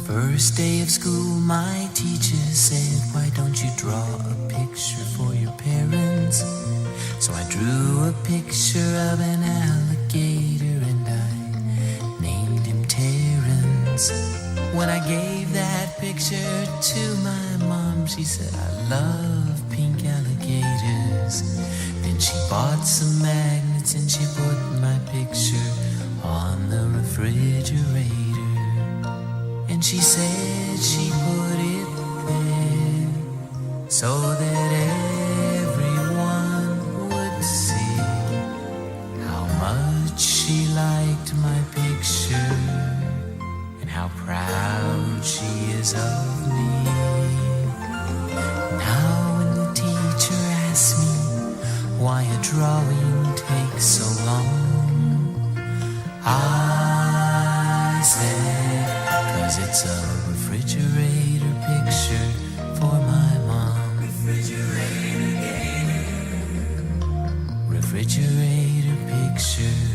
First day of school, my teacher said, why don't you draw a picture for your parents? So I drew a picture of an alligator and I named him Terrence. When I gave that picture to my mom, she said, I love pink alligators. Then she bought some magnets and she put my picture on the refrigerator. And she said she put it there so that everyone would see how much she liked my picture and how proud she is of me. Now when the teacher asks me why a drawing takes so long, I said, 'cause it's a refrigerator picture for my mom. Refrigerator picture.